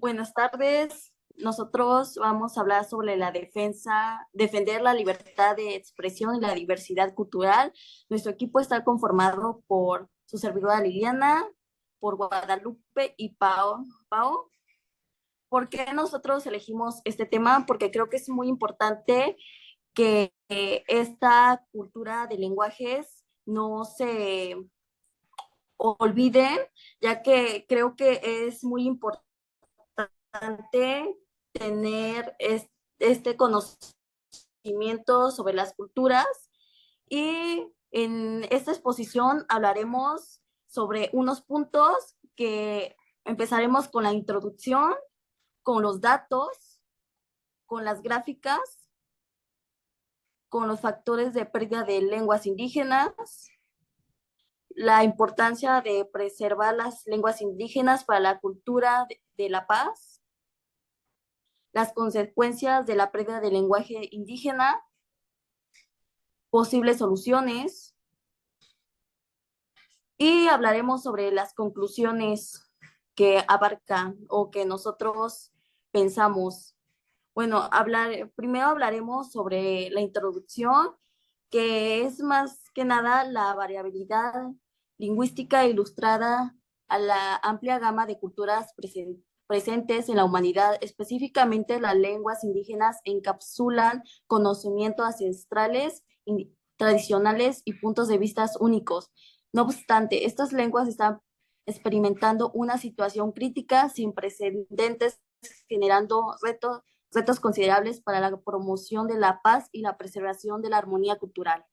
Buenas tardes. Nosotros vamos a hablar sobre defender la libertad de expresión y la diversidad cultural. Nuestro equipo está conformado por su servidora Liliana, por Guadalupe y Pau. Pau, ¿por qué nosotros elegimos este tema? Porque creo que es muy importante que esta cultura de lenguajes no se olviden, ya que creo que es muy importante tener este conocimiento sobre las culturas y en esta exposición hablaremos sobre unos puntos que empezaremos con la introducción, con los datos, con las gráficas, con los factores de pérdida de lenguas indígenas, la importancia de preservar las lenguas indígenas para la cultura de la paz, las consecuencias de la pérdida del lenguaje indígena, posibles soluciones y hablaremos sobre las conclusiones que abarcan o que nosotros pensamos. Bueno, primero hablaremos sobre la introducción, que es más que nada la variabilidad lingüística ilustrada a la amplia gama de culturas presentes en la humanidad. Específicamente, las lenguas indígenas encapsulan conocimientos ancestrales, tradicionales y puntos de vista únicos. No obstante, estas lenguas están experimentando una situación crítica sin precedentes, generando retos considerables para la promoción de la paz y la preservación de la armonía cultural.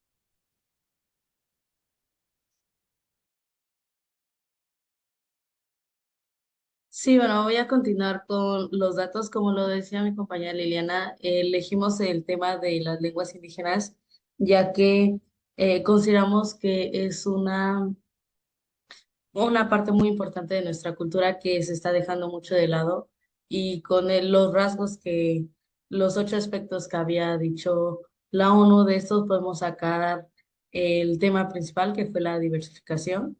Sí, bueno, voy a continuar con los datos. Como lo decía mi compañera Liliana, elegimos el tema de las lenguas indígenas, ya que consideramos que es una parte muy importante de nuestra cultura que se está dejando mucho de lado y con los rasgos los 8 aspectos que había dicho la ONU, de estos podemos sacar el tema principal que fue la diversificación.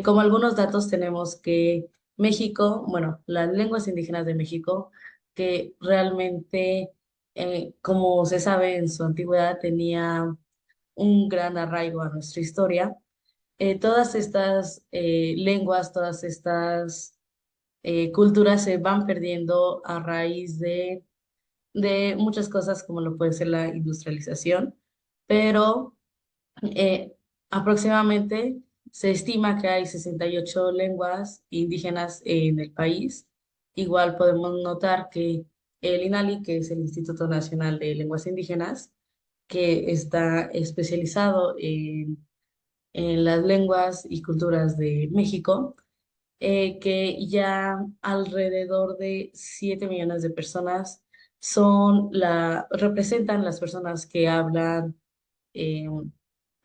Como algunos datos tenemos que México, bueno, las lenguas indígenas de México, que realmente, como se sabe, en su antigüedad tenía un gran arraigo a nuestra historia. Todas estas lenguas, todas estas culturas se van perdiendo a raíz de muchas cosas como lo puede ser la industrialización, pero eh, aproximadamente se estima que hay 68 lenguas indígenas en el país. Igual podemos notar que el INALI, que es el Instituto Nacional de Lenguas Indígenas, que está especializado en las lenguas y culturas de México, que ya alrededor de 7 millones de personas representan las personas que hablan eh,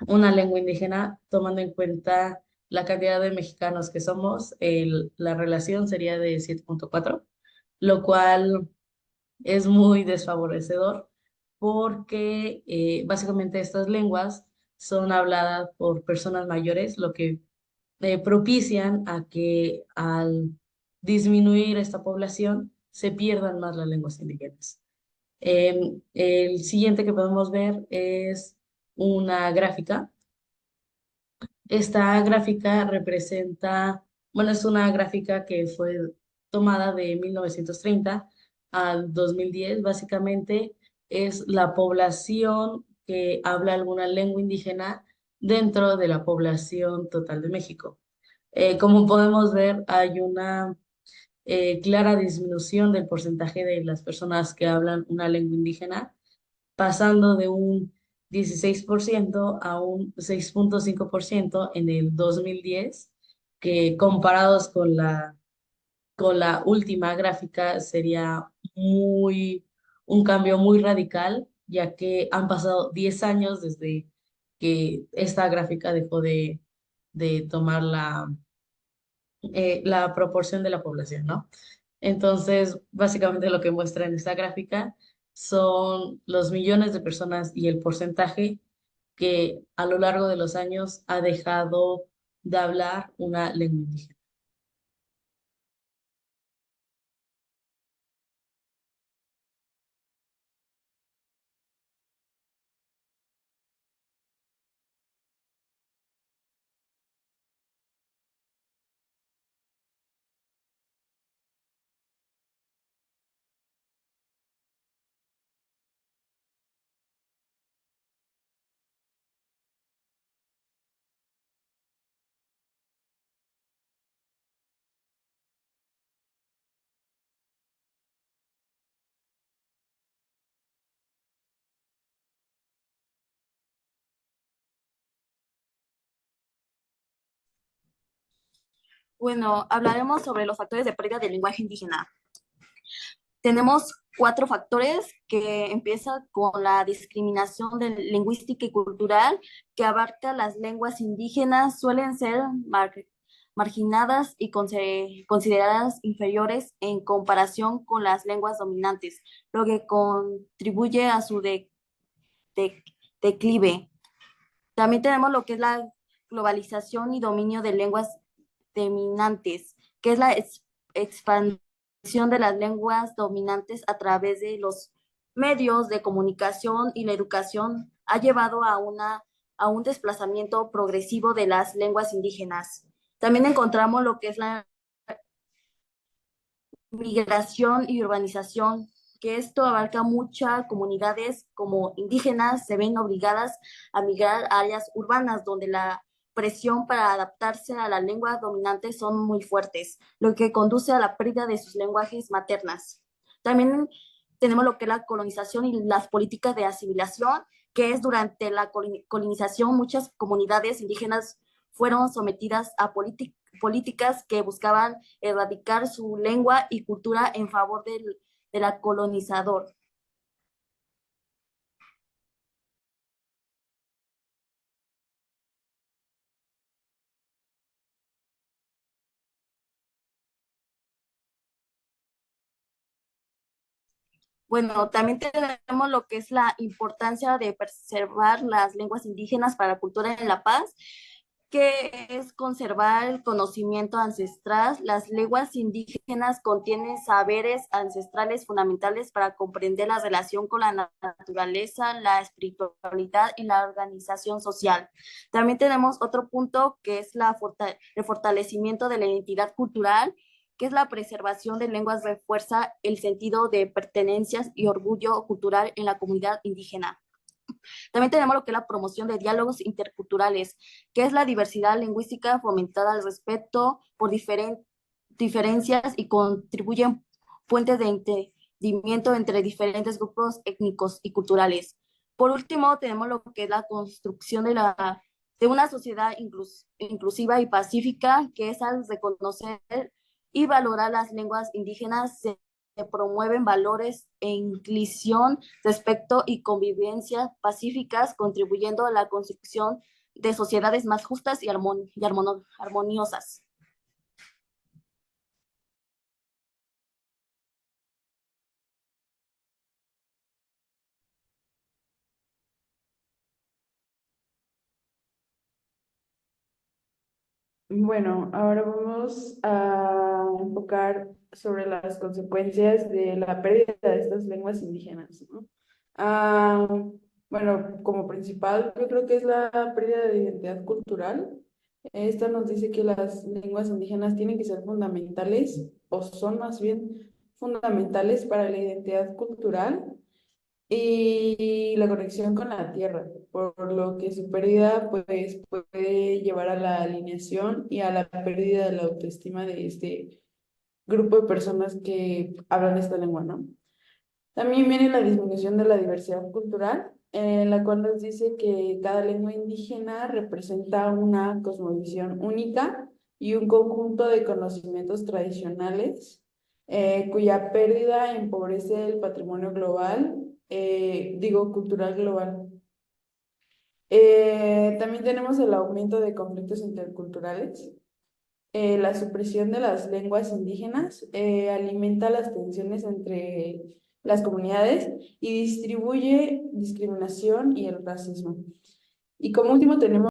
una lengua indígena, tomando en cuenta la cantidad de mexicanos que somos, la relación sería de 7,4, lo cual es muy desfavorecedor porque básicamente estas lenguas son habladas por personas mayores, lo que propician a que al disminuir esta población se pierdan más las lenguas indígenas. El siguiente que podemos ver es una gráfica. Esta gráfica representa, bueno, es una gráfica que fue tomada de 1930 al 2010. Básicamente es la población que habla alguna lengua indígena dentro de la población total de México. Como podemos ver, hay una clara disminución del porcentaje de las personas que hablan una lengua indígena, pasando de un 16% a un 6,5% en el 2010, que comparados con la última gráfica sería un cambio muy radical, ya que han pasado 10 años desde que esta gráfica dejó de tomar la proporción de la población, ¿no? Entonces, básicamente lo que muestra en esta gráfica son los millones de personas y el porcentaje que a lo largo de los años ha dejado de hablar una lengua indígena. Bueno, hablaremos sobre los factores de pérdida del lenguaje indígena. Tenemos cuatro factores que empiezan con la discriminación lingüística y cultural que abarca las lenguas indígenas, suelen ser marginadas y consideradas inferiores en comparación con las lenguas dominantes, lo que contribuye a su de- declive. También tenemos lo que es la globalización y dominio de lenguas dominantes, que es la expansión de las lenguas dominantes a través de los medios de comunicación y la educación ha llevado a un desplazamiento progresivo de las lenguas indígenas. También encontramos lo que es la migración y urbanización, que esto abarca muchas comunidades como indígenas se ven obligadas a migrar a áreas urbanas donde la presión para adaptarse a la lengua dominante son muy fuertes, lo que conduce a la pérdida de sus lenguajes maternas. También tenemos lo que es la colonización y las políticas de asimilación, que es durante la colonización muchas comunidades indígenas fueron sometidas a políticas que buscaban erradicar su lengua y cultura en favor de la colonizador. Bueno, también tenemos lo que es la importancia de preservar las lenguas indígenas para la cultura en La Paz, que es conservar el conocimiento ancestral. Las lenguas indígenas contienen saberes ancestrales fundamentales para comprender la relación con la naturaleza, la espiritualidad y la organización social. También tenemos otro punto que es el fortalecimiento de la identidad cultural, que es la preservación de lenguas refuerza el sentido de pertenencias y orgullo cultural en la comunidad indígena. También tenemos lo que es la promoción de diálogos interculturales, que es la diversidad lingüística fomentada al respeto por diferencias y contribuyen puentes de entendimiento entre diferentes grupos étnicos y culturales. Por último, tenemos lo que es la construcción de una sociedad inclusiva y pacífica, que es al reconocer y valorar las lenguas indígenas, se promueven valores e inclusión, respeto y convivencia pacíficas, contribuyendo a la construcción de sociedades más justas y armoniosas. Bueno, ahora vamos a enfocar sobre las consecuencias de la pérdida de estas lenguas indígenas, ¿no? Ah, bueno, como principal, yo creo que es la pérdida de identidad cultural. Esta nos dice que las lenguas indígenas tienen que ser fundamentales, o son más bien fundamentales para la identidad cultural y la conexión con la tierra, por lo que su pérdida pues, puede llevar a la alineación y a la pérdida de la autoestima de este grupo de personas que hablan esta lengua, ¿no? También viene la disminución de la diversidad cultural, en la cual nos dice que cada lengua indígena representa una cosmovisión única y un conjunto de conocimientos tradicionales, cuya pérdida empobrece el patrimonio global, digo, cultural global. También tenemos el aumento de conflictos interculturales. La supresión de las lenguas indígenas alimenta las tensiones entre las comunidades y distribuye discriminación y el racismo. Y como último tenemos